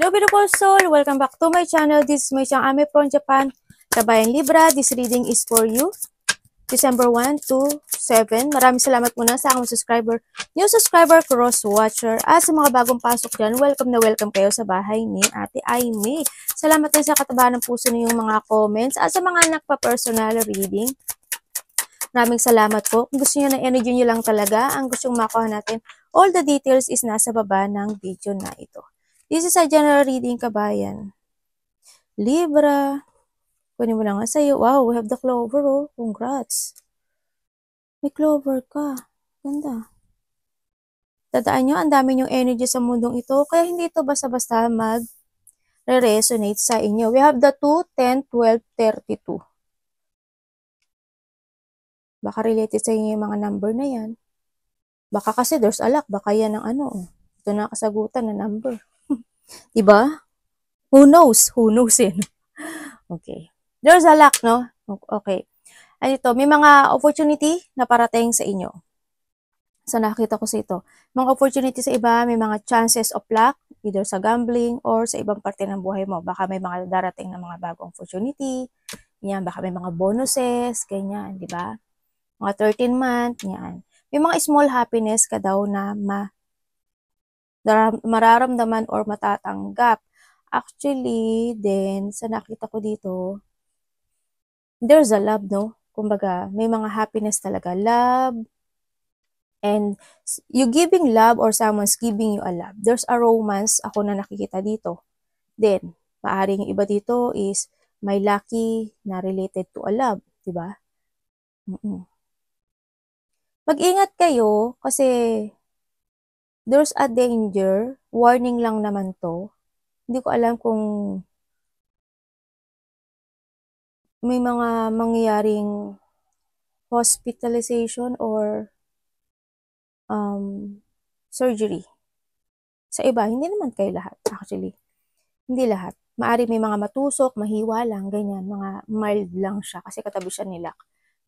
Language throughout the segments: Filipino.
Hello beautiful soul! Welcome back to my channel. This is May Chang Ame from Japan. Kabayan Libra, this reading is for you. December 1 to 7. Maraming salamat muna sa akong subscriber, new subscriber, cross-watcher. At sa mga bagong pasok dyan, welcome na welcome kayo sa bahay ni Ate Aimee. Salamat din sa katabahan ng puso niyong mga comments. At sa mga nagpa-personal reading, maraming salamat po. Kung gusto niyo ng energy niyo lang talaga, ang gusto makuha natin, all the details is nasa baba ng video na ito. This is a general reading, kabayan. Libra. Kunin mo lang nga sa'yo. Wow, we have the clover, oh. Congrats. May clover ka. Ganda. Tandaan nyo, ang dami nyong energy sa mundong ito. Kaya hindi ito basta-basta mag-resonate sa inyo. We have the 2, 10, 12, 32. Baka related sa inyo yung mga number na yan. Baka kasi there's a luck. Baka yan ang ano. Ito na kasagutan na number. Diba? Who knows? Who knows yun? Okay. There's a luck, no? Okay. Ano ito? May mga opportunity na parating sa inyo. So, nakita ko sa ito. Mga opportunity sa iba, may mga chances of luck, either sa gambling or sa ibang parte ng buhay mo. Baka may mga darating na mga bagong opportunity. Yan, baka may mga bonuses, ganyan, di ba? Mga 13 month, yan. May mga small happiness ka daw na mararamdaman or matatanggap. Actually, then, sa nakita ko dito, there's a love, no? Kumbaga, may mga happiness talaga. Love, and you giving love or someone's giving you a love. There's a romance ako na nakikita dito. Then, maaaring iba dito is may lucky na related to a love, di ba? Mag-ingat kayo kasi there's a danger. Warning lang naman to. Hindi ko alam kung may mga mangyayaring hospitalization or surgery. Sa iba, hindi naman kayo lahat, actually. Hindi lahat. Maari may mga matusok, mahiwa lang, ganyan. Mga mild lang siya kasi katabi siya nila.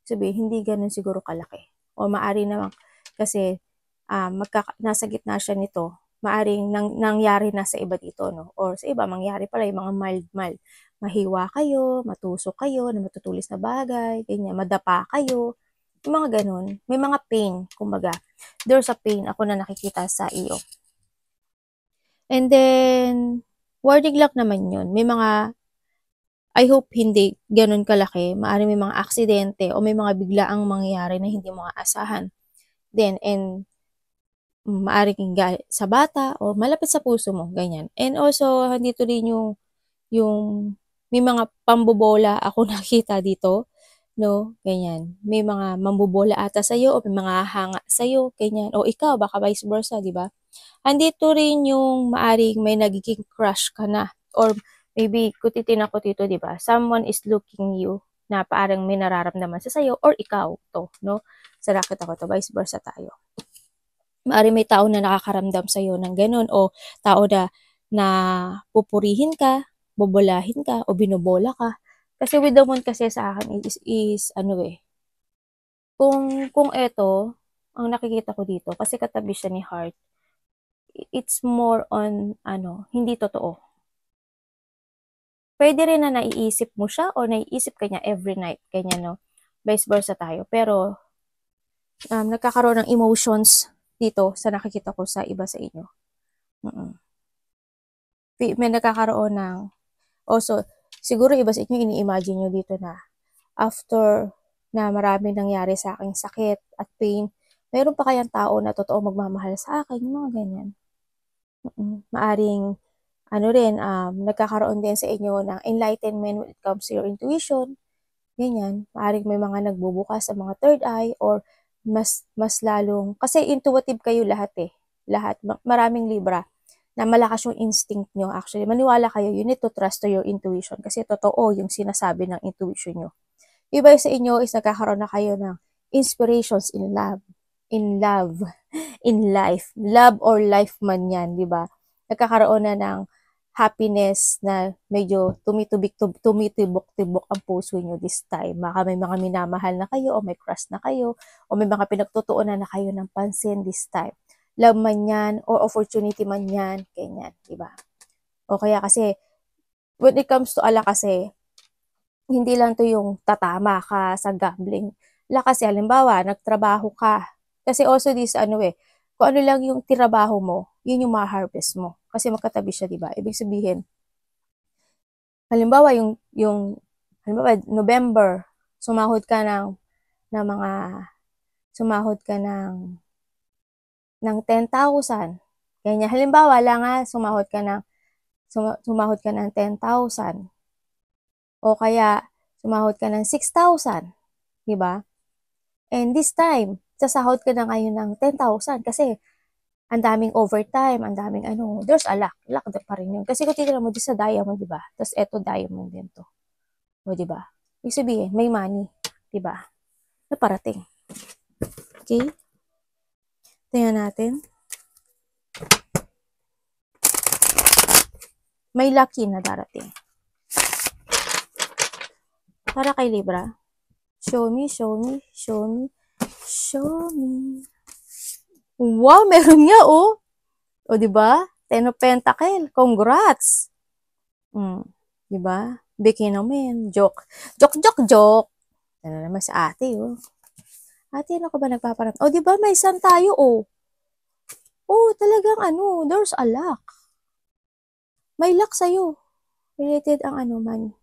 Sabihin, hindi ganun siguro kalaki. O maari naman kasi nasa gitna siya nito. Maaring nangyari na sa iba dito, no? Or sa iba, mangyari pala yung mga mild. Mahiwa kayo, matusok kayo, na matutulis na bagay, ganyan, madapa kayo. Yung mga ganun. May mga pain, kumbaga. There's a pain ako na nakikita sa iyo. And then, warning lang naman yun. May mga, I hope hindi ganun kalaki. Maaaring may mga aksidente o may mga biglaang mangyayari na hindi mo aasahan. Then, and maaaring sa bata o malapit sa puso mo, ganyan. And also, dito rin yung may mga pambobola ako nakita dito, no? Ganyan. May mga mambobola ata sa'yo o may mga hanga sa'yo, ganyan. O ikaw, baka vice versa, di ba? Andito rin yung maaring may nagiging crush ka na. Or maybe, kutitin ako dito, di ba? Someone is looking you na parang may nararamdaman sa sayo or ikaw to, no? Sa racket ako to, vice versa tayo. Maaring may tao na nakakaramdam sa'yo ng ganun o tao na pupurihin ka, bobolahin ka o binobola ka. Kasi with the moon kasi sa akin is ano kung eto, ang nakikita ko dito, kasi katabi siya ni Heart, it's more on, hindi totoo. Pwede rin na naiisip mo siya o naiisip ka niya every night, ganyan, no? Vice versa tayo. Pero, nagkakaroon ng emotions dito sa nakikita ko sa iba sa inyo. May nagkakaroon ng, also, siguro iba sa inyo, ini-imagine nyo dito na, after na marami nangyari sa aking sakit at pain, mayroon pa kayang tao na totoo magmamahal sa akin, yung mga ganyan. Maaring, nagkakaroon din sa inyo ng enlightenment when it comes to your intuition. Ganyan. Maaring may mga nagbubukas sa mga third eye or mas lalong, kasi intuitive kayo lahat eh. Lahat. Maraming Libra na malakas yung instinct nyo. Actually, maniwala kayo, you need to trust to your intuition kasi totoo yung sinasabi ng intuition nyo. Iba sa inyo is nagkakaroon na kayo ng inspirations in love, in life. Love or life man yan, di ba? Nagkakaroon na ng happiness na medyo tumitibok-tibok ang puso nyo this time. Baka may mga minamahal na kayo o may crush na kayo o may mga pinagtutuunan na kayo ng pansin this time. Love man yan or opportunity man yan, ganyan, diba? O kaya kasi, when it comes to ala kasi, hindi lang to yung tatama ka sa gambling. Ala kasi, halimbawa, nagtrabaho ka. Kasi also this, kung ano lang yung tirabaho mo, yun yung ma-harvest mo. Kasi magkatabi siya, di ba? Ibig sabihin, halimbawa, halimbawa, November, sumahod ka ng mga, sumahod ka ng 10,000. Ganyan. Halimbawa lang sumahod ka ng 10,000. O kaya, sumahod ka ng 6,000. Di ba? And this time, sasahod ka na ngayon ng 10,000 kasi ang daming overtime, ang daming there's a luck. Luck pa rin yun. Kasi kung titira mo di sa diamond, di ba? Tapos eto diamond din to. O, di ba? Ibig sabihin, may money. Di ba? Na parating. Okay? Tingnan natin. May lucky na darating. Para kay Libra. Show me, show me, show me, show me. Wow, meron nga, oh. O, diba? Ten of Pentacle. Congrats. Diba? Bigyan naman. Joke. Joke, joke, joke. Ano naman sa ate, oh. Ate, ano ka ba nagpaparam? O, diba? May sun tayo, oh. Oh, talagang there's a luck. May luck sa'yo. Related ang man.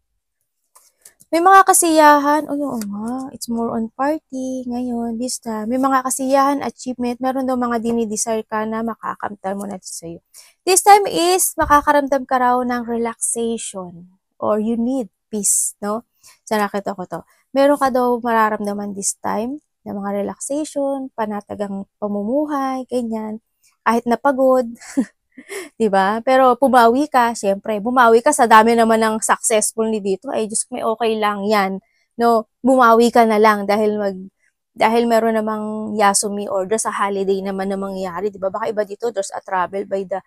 May mga kasiyahan, oo nga, it's more on party ngayon, this time. May mga kasiyahan, achievement, meron daw mga dinidesire ka na makakamtan mo na sa'yo. This time is, makakaramdam ka raw ng relaxation or you need peace, no? So, nakita ko to. Meron ka daw mararamdaman this time na mga relaxation, panatagang pamumuhay, ganyan. Kahit napagod, diba? Pero pumawi ka, syempre, bumawi ka sa dami naman ng successful ni dito, ay Diyos ko, may okay lang yan. No, bumawi ka na lang dahil meron namang Yasumi or there's a holiday naman na mangyayari, diba? Baka iba dito, there's a travel by the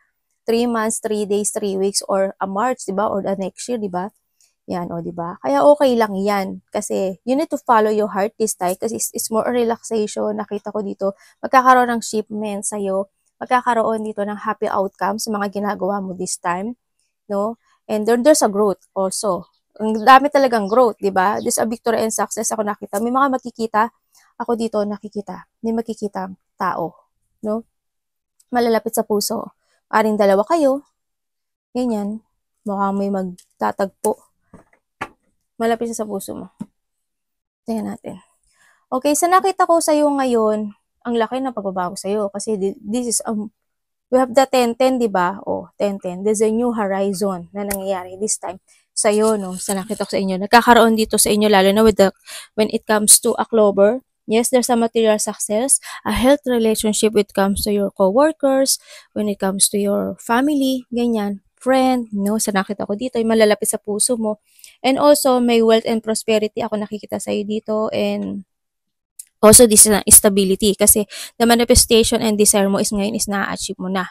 3 months, 3 days, 3 weeks, or a March, diba? Or the next year, diba? Yan, o, diba? Kaya okay lang yan. Kasi, you need to follow your heart this time kasi it's more relaxation. Nakita ko dito, magkakaroon ng shipment sa'yo, magkakaroon dito ng happy outcome sa mga ginagawa mo this time, no? And there's a growth also. Ang dami talagang growth, di ba? There's a victory and success ako nakita. May mga makikita, ako dito nakikita. May makikitang tao, no? Malalapit sa puso. Aring dalawa kayo, ganyan. Mukhang may magtatagpo. Malapit sa puso mo. Tingnan natin. Okay, sa nakita ko sa'yo ngayon, ang laki na pagbabago sa'yo kasi this is we have the 10-10, di ba? Oh, 10-10. There's a new horizon na nangyayari this time sa'yo, no? Sa nakita ko sa inyo. Nagkakaroon dito sa inyo, lalo na when it comes to a clover. Yes, there's a material success, a health relationship when it comes to your co-workers, when it comes to your family, ganyan, friend, no? Sa nakita ko dito, ay malalapit sa puso mo. And also, may wealth and prosperity ako nakikita sa'yo dito, and also this is stability kasi the manifestation and desire mo is ngayon is na-achieve mo na.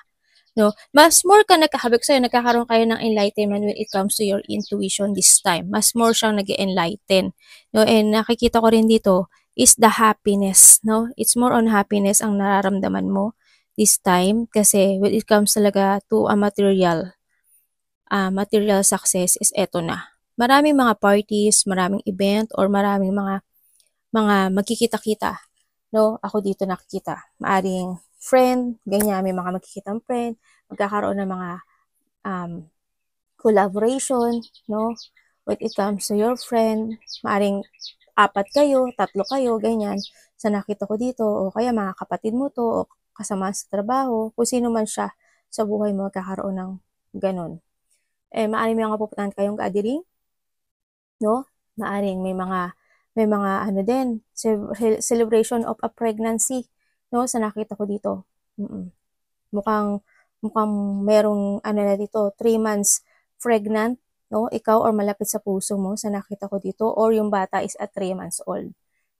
No? Mas more ka nagkakabig sa'yo, nagkakaroon kayo ng enlightenment when it comes to your intuition this time. Mas more siyang nag-enlighten. No? And nakikita ko rin dito is the happiness. No? It's more on happiness ang nararamdaman mo this time kasi when it comes talaga to a material success is eto na. Maraming mga parties, maraming event, or maraming mga magkikita-kita, no? Ako dito nakikita. Maaring friend, ganyan, may mga magkikitang friend, magkakaroon ng mga collaboration, no? When it comes to your friend, maaring 4 kayo, 3 kayo, ganyan. Sa nakita ko dito, o kaya mga kapatid mo to, o kasama sa trabaho, kung sino man siya sa buhay mo, magkakaroon ng ganun. Maaring may mga pupuntahan kayong gathering, no? Maaring may mga din, celebration of a pregnancy, no? Sa nakita ko dito. Mukhang merong na dito, 3 months pregnant, no? Ikaw or malapit sa puso mo, sa nakita ko dito, or yung bata is at 3 months old,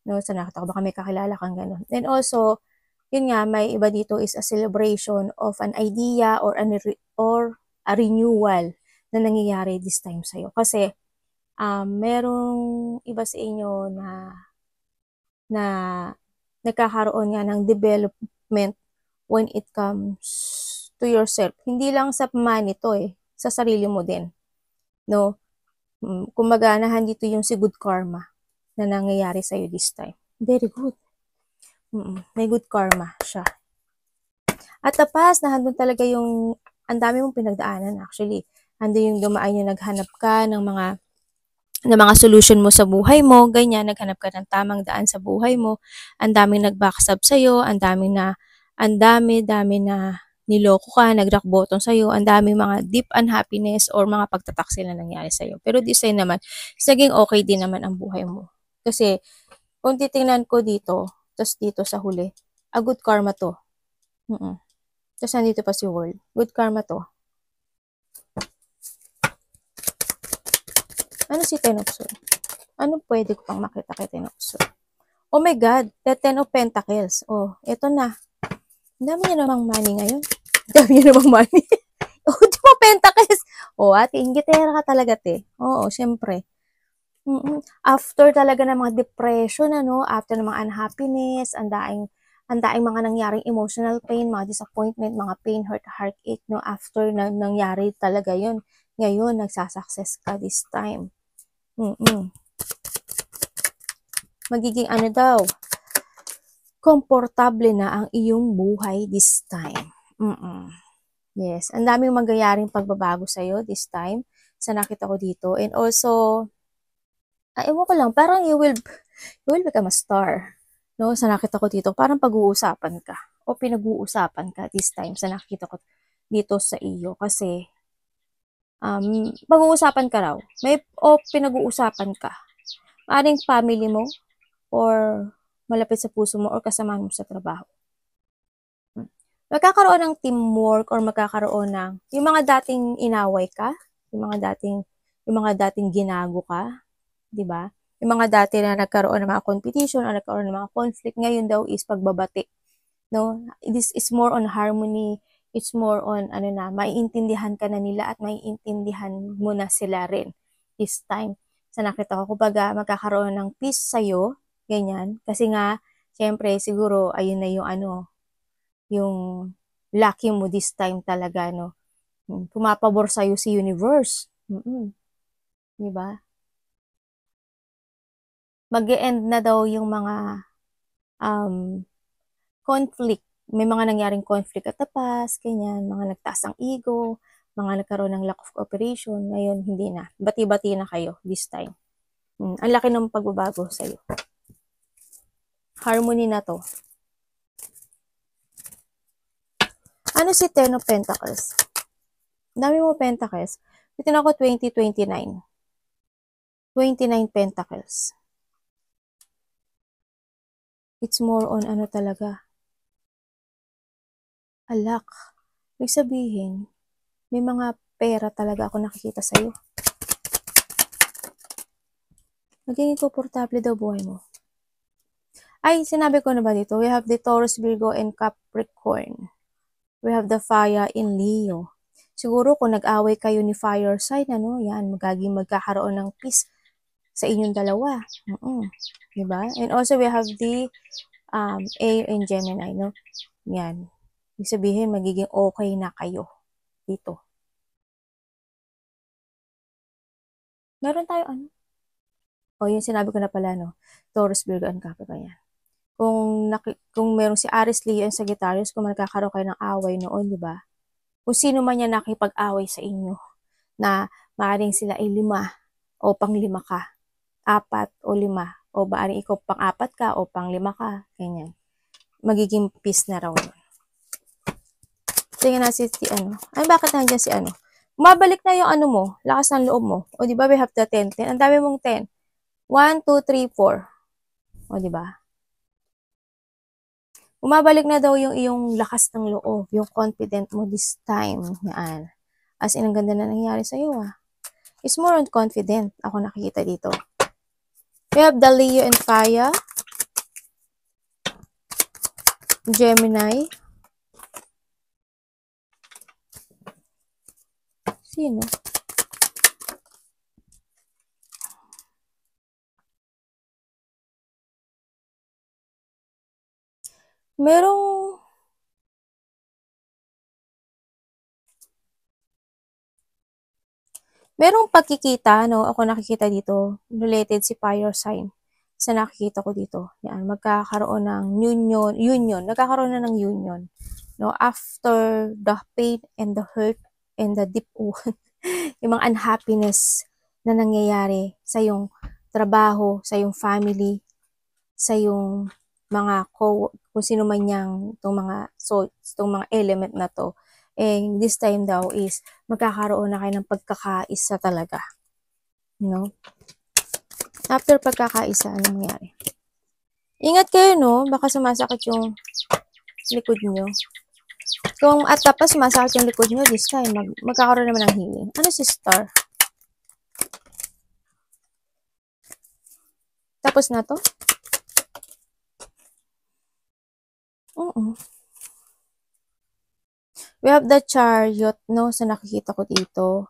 no? Sa nakita ko, baka may kakilala kang ganun. And also, yun nga, may iba dito is a celebration of an idea or a renewal na nangyayari this time sa'yo. Kasi, merong iba sa inyo na nagkakaroon nga ng development when it comes to yourself. Hindi lang sa money to sa sarili mo din, no? Kumbaga, nandito yung si good karma na nangyayari sa'yo this time. Very good. May good karma siya. At tapas, nandun talaga yung, ang dami mong pinagdaanan actually. Andun yung dumaan yung naghanap ka ng mga solution mo sa buhay mo, ganyan, naghanap ka ng tamang daan sa buhay mo, ang daming nag-backstab sa'yo, ang dami na niloko ka, nag-rock bottom sa'yo, ang daming mga deep unhappiness or mga pagtataksil na nangyari sa'yo. Pero this time naman, naging okay din naman ang buhay mo. Kasi, kung titingnan ko dito, tapos dito sa huli, good karma to. Tapos nandito pa si world. Good karma to. Ano si Ten of Swords? Ano pwede ko pang makita kay Ten of Swords? Oh my God, the Ten of Pentacles. Oh, eto na. Ang dami niya namang money ngayon. Ang dami niya namang money. Oh, di ba Pentacles? Oh, ate, ingitera ka talaga, te. Oo, syempre. After talaga ng mga depression, ano, after ng mga unhappiness, ang daing mga nangyaring emotional pain, mga disappointment, mga pain, hurt, heartache, no, after na nangyari talaga yun. Ngayon, nagsasucess ka this time. Magiging ano daw, komportable na ang iyong buhay this time. Yes, ang daming mangyayaring pagbabago sa'yo this time sa nakita ko dito. And also, ewan ko lang, parang you will become a star. No, sa nakita ko dito, parang pag-uusapan ka o pinag-uusapan ka this time sa nakita ko dito sa iyo. Kasi, pag-uusapan ka raw. Pinag-uusapan ka. Maaring family mo or malapit sa puso mo or kasamahan mo sa trabaho. Magkakaroon ng teamwork or magkakaroon ng yung mga dating inaway ka, yung mga dating ginago ka, 'di ba? Yung mga dati na nagkaroon ng mga competition or nagkaroon ng mga conflict, ngayon daw is pagbabati. No? This is more on harmony. It's more on maiintindihan ka na nila at maiintindihan mo na sila rin this time. Sa nakita ko, kumbaga magkakaroon ng peace sa'yo, ganyan. Kasi nga, syempre, siguro, ayun na yung yung lucky mo this time talaga, no? Pumapabor sa'yo si universe. Diba? Mag-e-end na daw yung mga conflict. May mga nangyaring conflict at tapas, ganyan, mga nagtaas ang ego, mga nagkaroon ng lack of cooperation. Ngayon, hindi na. Bati-bati na kayo this time. Ang laki ng pagbabago sa'yo. Harmony na to. Ano si Ten of Pentacles? Dami mo Pentacles. Ito na ako 2029. 29 Pentacles. It's more on talaga. Alak. Ibig sabihin, may mga pera talaga ako nakikita sa'yo. Magiging komportable daw buhay mo. Ay, sinabi ko na ba dito? We have the Taurus, Virgo, and Capricorn. We have the fire in Leo. Siguro kung nag-away kayo ni fire sign, yan, magkakaroon ng peace sa inyong dalawa. Diba? And also, we have the air and Gemini, no? Yan. Ibig sabihin, magiging okay na kayo dito. Meron tayo yung sinabi ko na pala, no? Taurus, Virgo, and Capricorn, yan. Kung meron si Aries, Leo, and Sagittarius, kung magkakaroon kayo ng away noon, di ba? Kung sino man yan nakipag-away sa inyo, na maaaring sila ay 5 o pang 5 ka, 4 o 5, o maaaring ikaw pang 4 ka o pang 5 ka, ganyan. Magiging peace na raw yun. Tingnan na si Ay, bakit nandiyan si Umabalik na yung mo, lakas ng loob mo. O, di ba, we have the 10. Ang dami mong 10. 1, 2, 3, 4. O, di ba? Umabalik na daw yung iyong lakas ng loob, yung confident mo this time. Yan. As in, ang ganda na nangyari sa'yo, It's more on confident. Ako nakikita dito. We have the Leo and Fire. Gemini. Sino? Merong Merong pagkikita, no? Ako nakikita dito, related si fire sign. Sa nakikita ko dito. Yan, magkakaroon ng union. Nagkakaroon na ng union. No? After the pain and the hurt and the deep wound, yung mga unhappiness na nangyayari sa yung trabaho, sa yung family, sa yung mga kung sino man yang itong mga element na to. And this time daw is magkakaroon na kayo ng pagkakaisa talaga. No? After pagkakaisa, ano nangyari? Ingat kayo, no? Baka sumasakit yung likod nyo. Kung at tapos sumasakit yung likod nyo, this time, magkakaroon naman ng healing. Ano si Star? Tapos na to? Oo. We have the Chariot, no? Sa nakikita ko dito.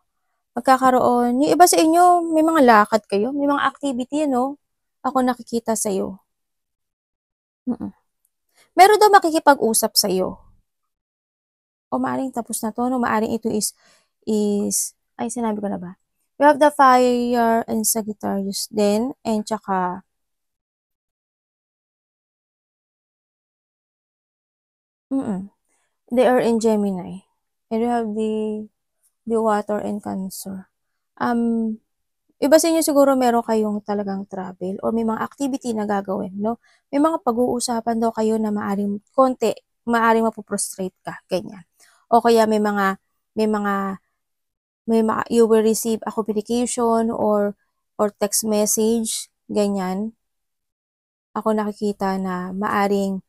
Magkakaroon. Yung iba sa inyo, may mga lakad kayo. May mga activity, no? Ako nakikita sa'yo. Meron daw makikipag-usap sa'yo. O maaring tapos na to, no? Maaring ito is, ay, sinabi ko na ba? We have the Fire and Sagittarius din. And tsaka, they are in Gemini. And we have the Water and Cancer. Iba sa inyo siguro meron kayong talagang travel or may mga activity na gagawin, no? May mga pag-uusapan daw kayo na maaring mapoprostrate ka, ganyan. O kaya you will receive a communication or text message, ganyan. Ako nakikita na maaring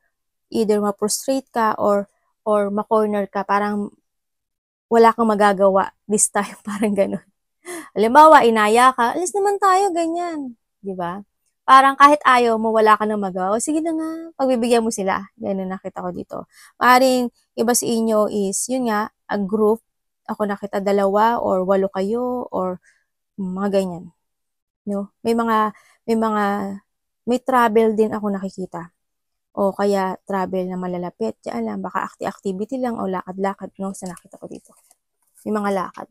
either ma-prostrate ka or ma-corner ka, parang wala kang magagawa this time, parang ganun. Halimbawa, inaya ka, alis naman tayo, ganyan. Di ba? Parang kahit ayaw mo, wala ka nang magawa. O sige na nga, pagbibigyan mo sila. Ganun nakita ko dito. Maaring iba sa inyo is, yun nga, a group. Ako nakita 2 or 8 kayo or mga ganyan. No? May travel din ako nakikita. O kaya travel na malalapit. Diyan lang, baka activity lang o lakad-lakad, no? Sa nakita ko dito. May mga lakad.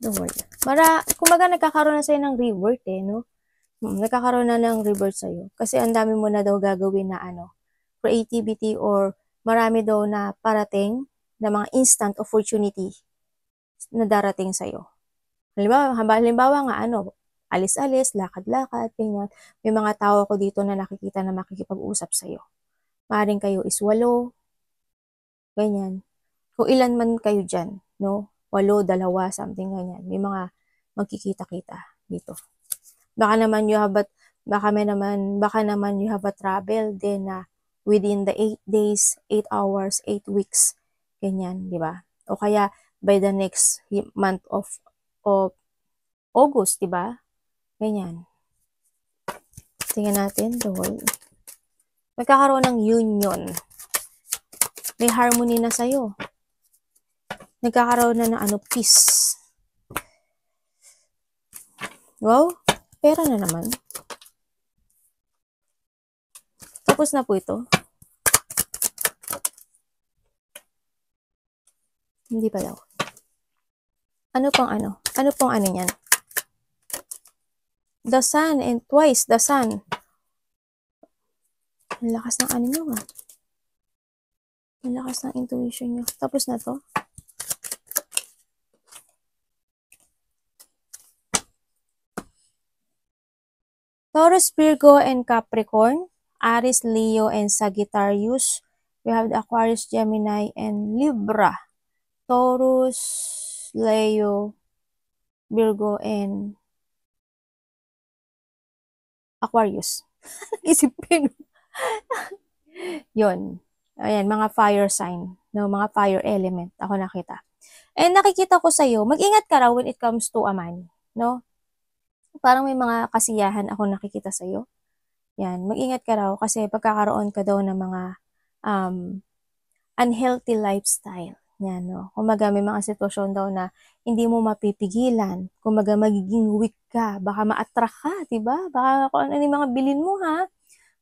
The word. Kumbaga nagkakaroon na sa'yo ng rebirth no? Nagkakaroon na ng rebirth sa'yo. Kasi ang dami mo na daw gagawin na creativity or marami daw na parating na mga instant opportunity na darating sa'yo. Halimbawa nga alis-alis, lakad-lakad, ganyan. May mga tao ko dito na nakikita na makikipag-usap sa'yo. Maaaring kayo is 8, ganyan. Kung ilan man kayo dyan, no? 8, 2, something ganyan. May mga magkikita-kita dito. Baka naman you have a travel din na within the 8 days, 8 hours, 8 weeks. Ganyan, di ba? O kaya by the next month of August, di ba? Ganyan. Tingnan natin the whole. Magkakaroon ng union. May harmony na sa'yo. Nagkakaroon na ng peace. Wow, pera na naman. Tapos na po ito. Hindi pa daw. Ano pong niyan? The sun and twice the sun. Ang lakas ng nyo nga. Ang lakas ng intuition nyo. Tapos na to. Taurus, Virgo, and Capricorn. Aries, Leo, and Sagittarius. We have the Aquarius, Gemini, and Libra. Taurus, Leo, Virgo, and Aquarius. Isipin. Yun. Ayan, mga fire sign. No, mga fire element. Ako nakita. And nakikita ko sa'yo, mag-ingat ka raw when it comes to money. No? Parang may mga kasiyahan ako nakikita sa'yo. Yan, mag-ingat ka raw kasi pagkakaroon ka daw ng mga unhealthy lifestyle. Yan, no? Kumaga may mga sitwasyon daw na hindi mo mapipigilan. Kumaga magiging weak ka. Baka ma-attract ka, diba? Baka kung ano yung mga bilin mo, ha?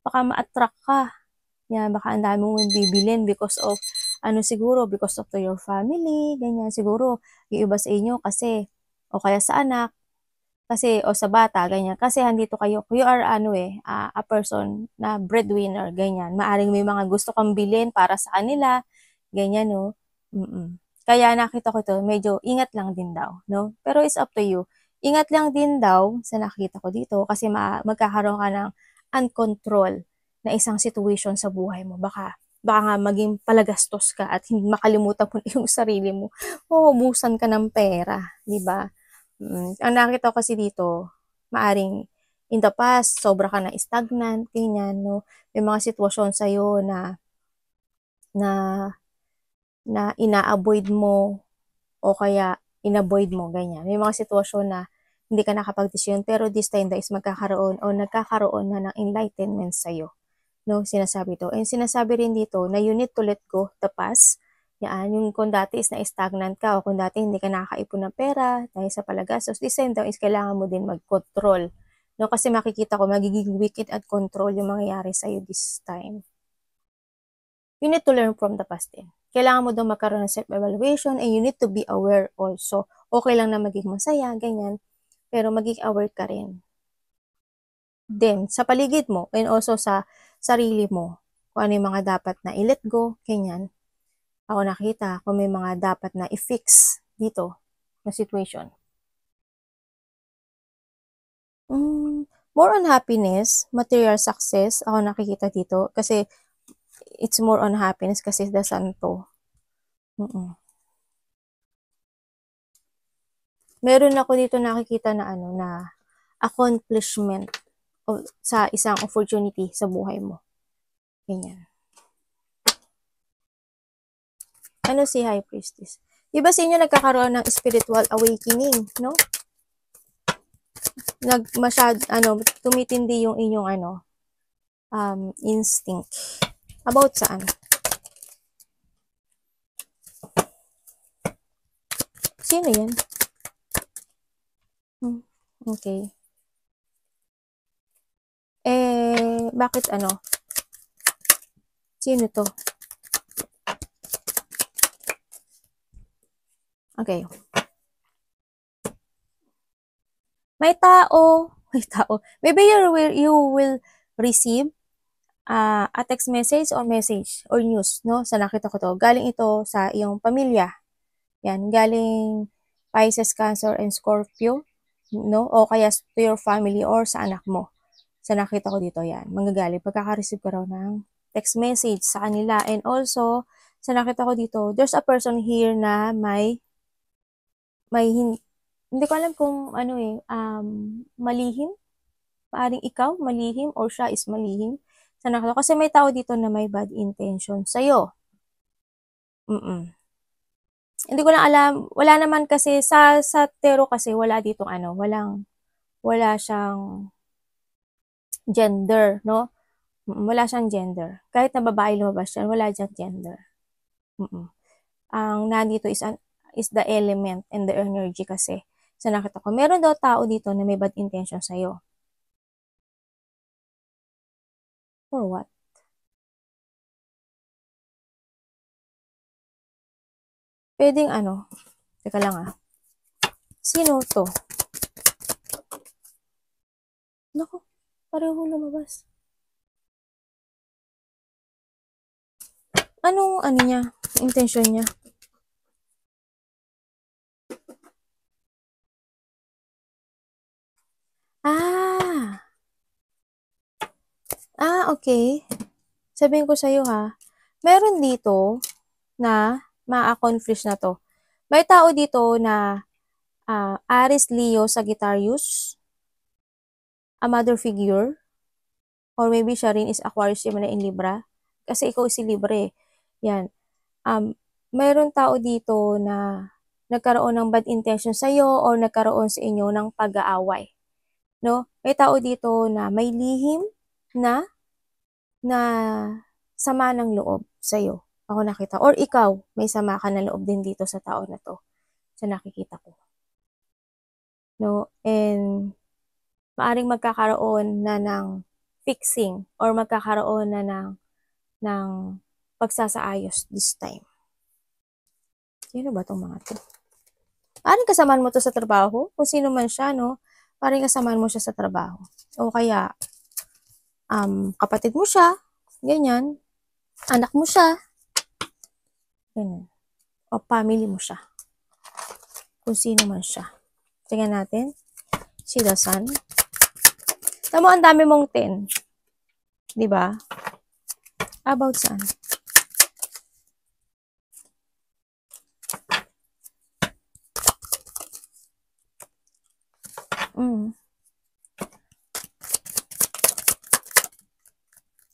Baka ma-attract ka. Yan, baka ang dami mong bibilin because of ano siguro because of to your family, ganyan. Siguro yung iba sa inyo kasi o kaya sa anak, kasi o sa bata, ganyan. Kasi andito kayo, you are ano a person na breadwinner, ganyan. Maaring may mga gusto kang bilhin para sa kanila, ganyan, no? Kaya nakita ko to, medyo ingat lang din daw, no? Pero it's up to you. Ingat lang din daw sa nakita ko dito kasi magkakaroon ka ng uncontrol na isang situation sa buhay mo. Baka nga maging palagastos ka at hindi makalimutan mo yung sarili mo. Ubusan ka ng pera, di ba? Ang nakita ko kasi dito, maaring in the past, sobra ka na stagnant, ganyan, no? May mga sitwasyon sa'yo na, na ina-avoid mo o kaya in-avoid mo, ganyan. May mga sitwasyon na hindi ka nakapag-desisyon, pero this time is nagkakaroon na ng enlightenment sa'yo. No, sinasabi to. And sinasabi rin dito na you need to let go the past. Yan, yung kung dati is na-stagnant ka o kung dati hindi ka nakakaipon ng pera dahil sa palagastos, this time is kailangan mo din mag-control. No, kasi makikita ko magiging wicked at control yung mangyayari sa'yo this time. You need to learn from the past din. Kailangan mo daw magkaroon ng self-evaluation and you need to be aware also. Okay lang na maging masaya, ganyan, pero maging aware ka rin. Then, sa paligid mo and also sa sarili mo, kung ano yung mga dapat na i-let go, ganyan. Ako nakita kung may mga dapat na i-fix dito na situation. More on happiness, material success, ako nakikita dito kasi it's more on happiness kasi the Santo. Meron ako dito nakikita na na accomplishment sa isang opportunity sa buhay mo. Ganyan. Ano si High Priestess? Diba sa inyo nagkakaroon ng spiritual awakening, no? Tumitindi yung inyong instinct. About saan? Sino yan? Okay. Bakit Sino to? Okay. May tao. Maybe you will receive a text message or news, no? Sa nakita ko to. Galing ito sa iyong pamilya. Yan, galing Pisces, Cancer, and Scorpio, no? O kaya to your family or sa anak mo. Sa nakita ko dito, yan. Manggagaling. Pagkaka-receive ka raw ng text message sa kanila. And also, sa nakita ko dito, there's a person here na may hindi ko alam kung malihim. Paaring ikaw malihim or siya is malihim. Sa nakita ko, kasi may tao dito na may bad intention sa'yo. Hindi ko na alam, wala naman kasi sa tarot kasi wala dito wala siyang gender, no? Wala siyang gender. Kahit na babae lumabas siya, wala diyang gender. Ang nandito is the element and the energy kasi. Sa nakita ko, meron daw tao dito na may bad intention sa'yo. For what? Pwedeng teka lang Sino to? Naku, pareho lumabas. Anong niya? Intention niya? Okay. Sabihin ko sa'yo meron dito na ma-accomplish na to. May tao dito na Aries, Leo, Sagittarius, a mother figure, or maybe siya rin is Aquarius, Gemini, in Libra. Kasi ikaw is si Libra Yan. Mayroon tao dito na nagkaroon ng bad intention sa'yo or nagkaroon sa inyo ng pag-aaway. No? May tao dito na may lihim na sama ng loob sa'yo. Ako nakita. Or ikaw, may sama ka na loob din dito sa tao na to. Sa nakikita ko. No? And maaring magkakaroon na ng fixing or magkakaroon na ng pagsasaayos this time. Sino ba tong mga to? Parang kasamaan mo to sa trabaho. Kung sino man siya, no? Parang kasamaan mo siya sa trabaho. O kaya, kapatid mo siya. Ganyan. Anak mo siya. Ganyan. O family mo siya. Kung sino man siya. Tingnan natin. Si the sun. Tamo, ang dami mong 10. Diba? About saan?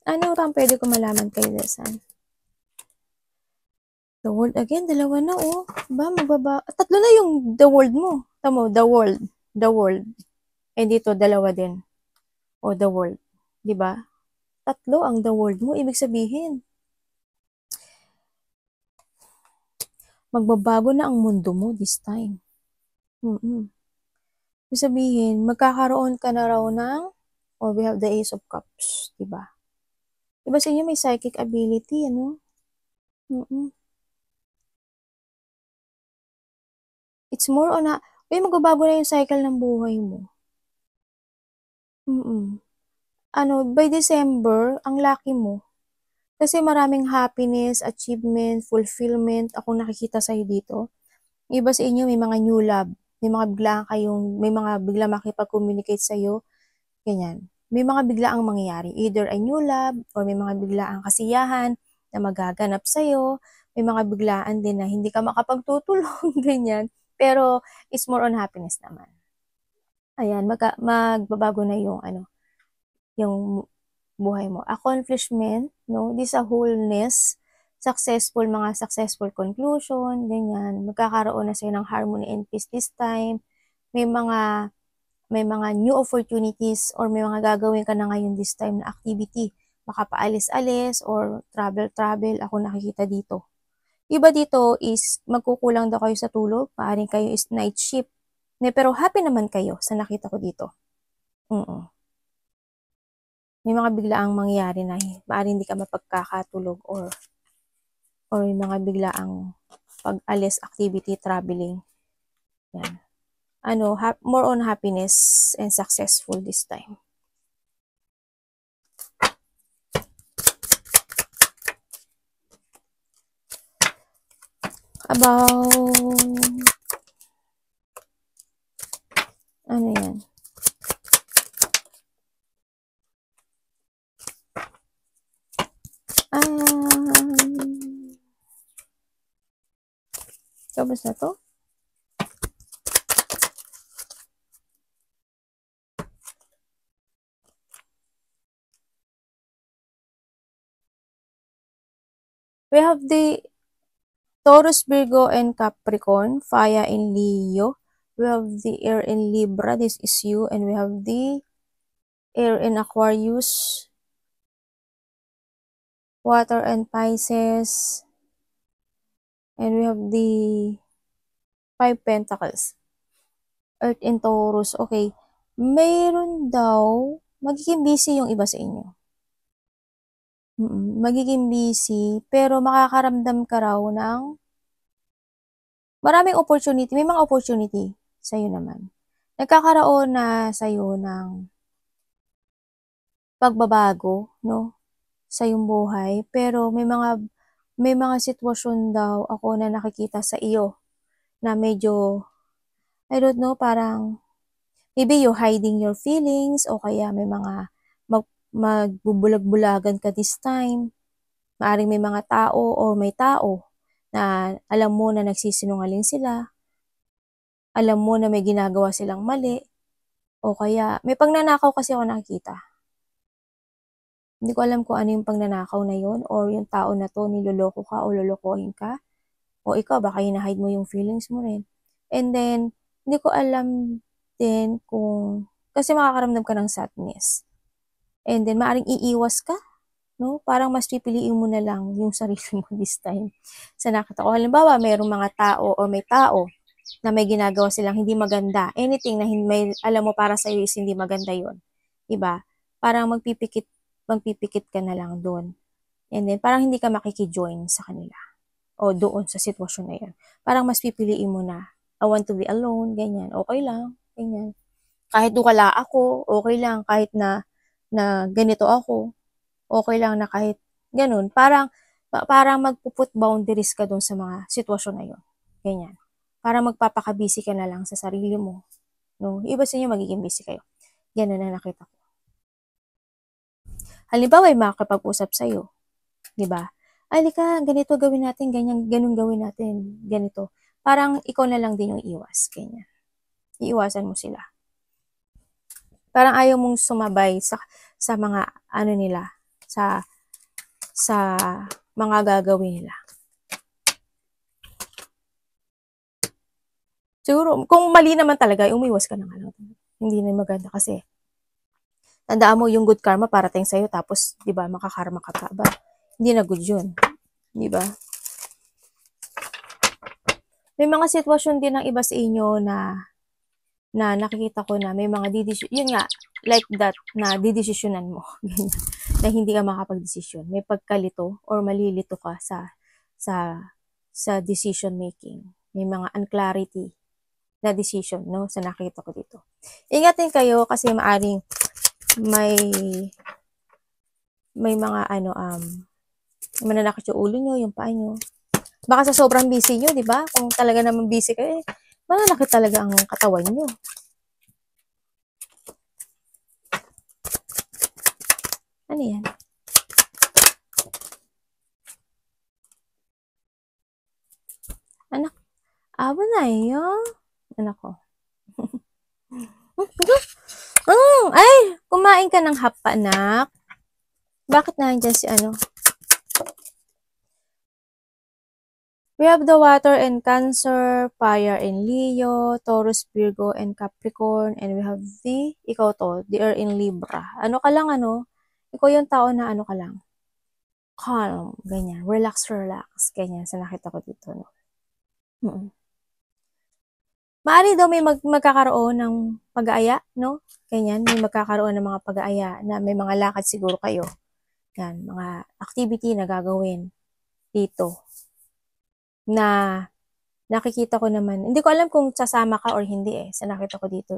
Ano ang pwede ko malaman kay the sun? The world again, dalawa na oh. Ba, magbaba. Tatlo na yung the world mo. Tamo, the world. The world. Eh dito, dalawa din. O the world. Diba? Tatlo ang the world mo. Ibig sabihin, magbabago na ang mundo mo this time. Ibig sabihin, magkakaroon ka na raw ng, we have the Ace of Cups. Diba? Diba sa inyo may psychic ability, ano? It's more on magbabago na yung cycle ng buhay mo. By December, ang lucky mo. Kasi maraming happiness, achievement, fulfillment, akong nakikita sa'yo dito. Iba sa inyo, may mga new love. May mga bigla makipag-communicate sa'yo. Ganyan. May mga biglaang mangyayari. Either a new love, or may mga biglaang kasiyahan na magaganap sa'yo. May mga biglaan din na hindi ka makapagtutulong. Ganyan. Pero, it's more on happiness naman. Ayan, magbabago na yung yung buhay mo. Accomplishment, no? This a wholeness, mga successful conclusion, ganyan. Magkakaroon na sa'yo ng harmony and peace this time. May mga new opportunities or may mga gagawin ka na ngayon this time na activity. Baka paalis-alis or travel. Ako nakikita dito. Iba dito is magkukulang daw kayo sa tulog. Maaring kayo is night shift. Pero happy naman kayo sa nakita ko dito. May mga biglaang mangyayari na maaring hindi ka mapagkakatulog or may mga biglaang pag-alis, activity, traveling. Yan. More on happiness and successful this time. About ano yan? Tapos na to? We have the Taurus, Virgo, and Capricorn, Fire in Leo. We have the Air in Libra, this is you, and we have the Air in Aquarius, Water and Pisces, and we have the 5 Pentacles, Earth in Taurus. Okay, mayroon daw, magiging busy yung iba sa inyo. Magiging busy, pero makakaramdam ka raw ng maraming opportunity. May mga opportunity sa'yo naman. Nagkakaroon na sa'yo ng pagbabago, no? Sa iyong buhay. Pero may mga sitwasyon daw ako na nakikita sa iyo na medyo, I don't know, parang maybe you're hiding your feelings o kaya may mga magbubulag-bulagan ka this time. Maaring may mga tao o may tao na alam mo na nagsisinungaling sila. Alam mo na may ginagawa silang mali. O kaya, may pagnanakaw kasi ako nakikita. Hindi ko alam kung ano yung pagnanakaw na yun or yung tao na to niloloko ka o lolokohin ka. O ikaw, baka hinahide mo yung feelings mo rin. And then, hindi ko alam din kung, kasi makakaramdam ka ng sadness. And then, maaring iiwas ka, no? Parang mas pipiliin mo na lang yung sarili mo this time. Sa nakita ko, halimbawa, mayroong mga tao o may tao na may ginagawa silang hindi maganda. Anything na alam mo para sa'yo is hindi maganda yon, diba? Parang magpipikit ka na lang doon. And then, parang hindi ka makikijoin sa kanila. o doon sa sitwasyon na yan. Parang mas pipiliin mo na, I want to be alone, ganyan, okay lang, ganyan. Kahit wala ako, okay lang, kahit na ganito ako, okay lang na kahit ganun. Parang magpuput boundaries ka doon sa mga sitwasyon na yun. Ganyan. Parang magpapaka-busy ka na lang sa sarili mo. No? Iba sa inyo, magiging busy kayo. Ganun na nakita ko. Halimbawa, ay makakapag-usap sa'yo. Diba? Alika, ganito gawin natin, ganyan, ganun gawin natin, ganito. Parang ikaw na lang din yung iwas. Ganyan. Iiwasan mo sila. Parang ayaw mong sumabay sa mga ano nila, sa mga gagawin nila. Siguro, kung mali naman talaga, umiwas ka na nga lang. Hindi na maganda kasi tandaan mo yung good karma parating sa'yo tapos, di ba, makakarma ka pa ba? Hindi na good yun. Di ba? May mga sitwasyon din ng iba sa inyo na nakikita ko na may mga yun nga, like that, na didesisyonan mo. Na hindi ka makapag-desisyon. May pagkalito or malilito ka sa decision making. May mga unclarity na decision, no? Sa nakita ko dito. Ingatin kayo kasi maaring may mga mananakit yung ulo nyo, yung paa nyo. Baka sa sobrang busy nyo, di ba? Kung talaga naman busy kayo, mananakit talaga ang katawan nyo. Ano yan? Anak, aba na yun. Anak ko. Ay, kumain ka ng hapa, anak. Bakit nandiyan si ano? We have the water and Cancer, fire in Leo, Taurus, Virgo, and Capricorn, and we have ikaw to, the Earth in Libra. Ano ka lang, ano? Ikaw yung tao na ano ka lang. Calm, ganyan. Relax, ganyan. Sa nakita ko dito, no? Maari daw may magkakaroon ng pag-aaya, no? Ganyan, may magkakaroon ng mga pag-aaya na may mga lakad siguro kayo. Yan, mga activity na gagawin dito. Na nakikita ko naman, hindi ko alam kung sasama ka or hindi sa nakita ko dito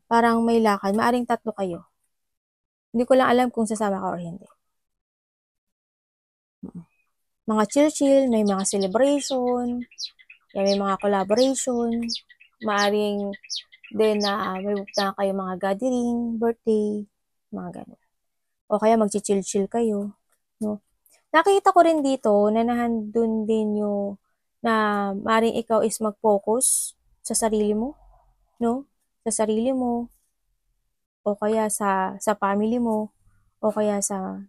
Parang may lakad, maaring 3 kayo. Hindi ko lang alam kung sasama ka or hindi. Mga chill-chill, may mga celebration, may mga collaboration, maaring din na may na kayo mga gathering, birthday, mga ganun. O kaya magchichill-chill kayo, no? Nakita ko rin dito na nahandun din yung na maring ikaw is mag-focus sa sarili mo, no? Sa sarili mo, o kaya sa family mo, o kaya sa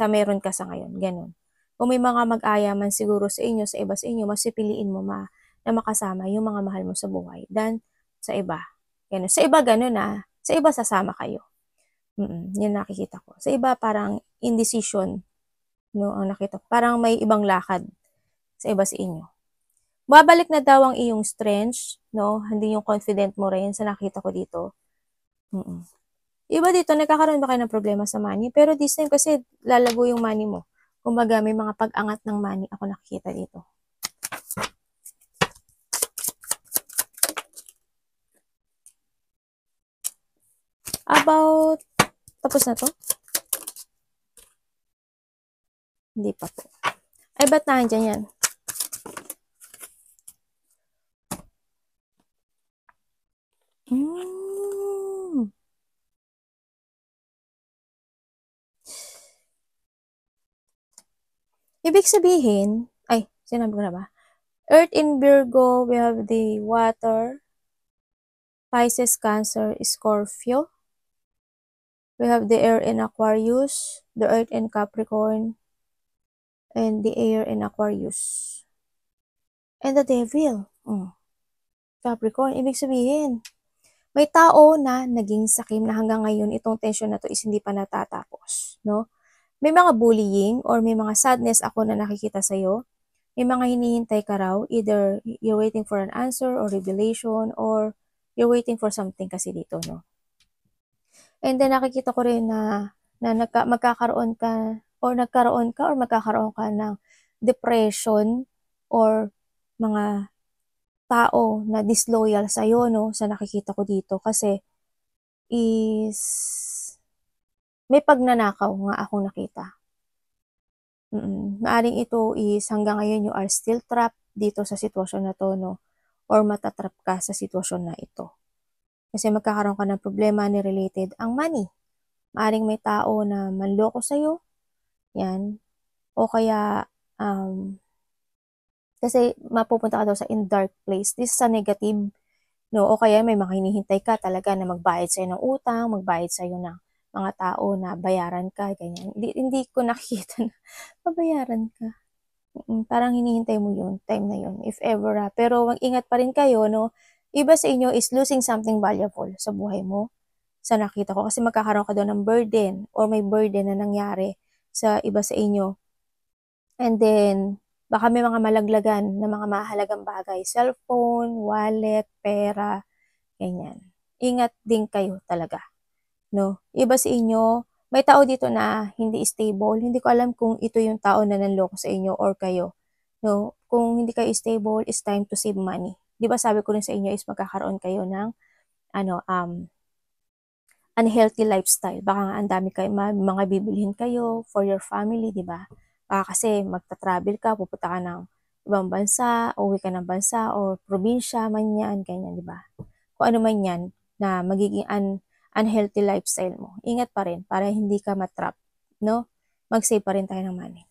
meron ka sa ngayon, ganun. Kung may mga mag-aya man siguro sa inyo, sa iba sa inyo, mas pipiliin mo na makasama yung mga mahal mo sa buhay than sa iba. Ganun. Sa iba ganun sa iba sasama kayo. Yun nakikita ko. Sa iba parang indecision, no, ang nakita ko. Parang may ibang lakad sa iba sa inyo. Babalik na daw ang iyong strength, no? Hindi yung confident mo rin sa nakita ko dito. Iba dito, nagkakaroon ba kayo ng problema sa money? Pero this time kasi lalago yung money mo. Kumbaga, may mga pag-angat ng money ako nakikita dito. About, tapos na to? Hindi pa po. Ay, ba't nandiyan yan? Ibig sabihin, ay, sinabi ko na ba? Earth in Virgo, we have the water, Pisces, Cancer, Scorpio. We have the air in Aquarius, the earth in Capricorn, and the air in Aquarius. And the devil. Capricorn, ibig sabihin, may tao na naging sakim na hanggang ngayon itong tension na to is hindi pa natatapos, no? May mga bullying or may mga sadness ako na nakikita sa'yo. May mga hinihintay ka raw, either you're waiting for an answer or revelation or you're waiting for something kasi dito, no? And then nakikita ko rin na magkakaroon ka or magkakaroon ka ng depression or mga tao na disloyal sa'yo 'no, sa nakikita ko dito kasi is may pagnanakaw nga akong nakita. Maaaring ito is hanggang ngayon you are still trapped dito sa sitwasyon na 'to 'no, or mata-trap ka sa sitwasyon na ito. Kasi magkakaroon ka ng problema ni related ang money. Maaaring may tao na manloko sa'yo, 'yan, o kaya, kasi mapupunta ka daw sa in dark place. This is a negative 'no, o kaya may mga hinihintay ka talaga na magbayad sa'yo ng utang, magbayad sa'yo ng mga tao na bayaran ka, ganyan. Hindi ko nakikita na babayaran ka. Parang hinihintay mo yun, time na yun, if ever, pero mag-ingat pa rin kayo 'no. Iba sa inyo is losing something valuable sa buhay mo, sa nakita ko. Kasi magkakaroon ka daw ng burden or may burden na nangyari sa iba sa inyo. And then, baka may mga malaglagan na mga mahalagang bagay, cellphone, wallet, pera, ganyan. Ingat din kayo talaga, 'no. Iba sa inyo, may tao dito na hindi stable, hindi ko alam kung ito yung tao na nanloko sa inyo or kayo, 'no. Kung hindi kayo stable, it's time to save money. 'Di ba sabi ko rin sa inyo is magkakaroon kayo ng ano, unhealthy lifestyle. Baka nga ang dami kayo mga bibilhin kayo for your family, 'di ba? Baka kasi magta-travel ka, pupunta ka ng ibang bansa, uuwi ka ng bansa or probinsya man 'yan, ganyan, 'di ba? Kung ano man 'yan na magiging unhealthy lifestyle mo, ingat pa rin para hindi ka ma-trap, 'no? Mag-save pa rin tayo ng money.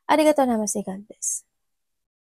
Arigatou namaste, God bless.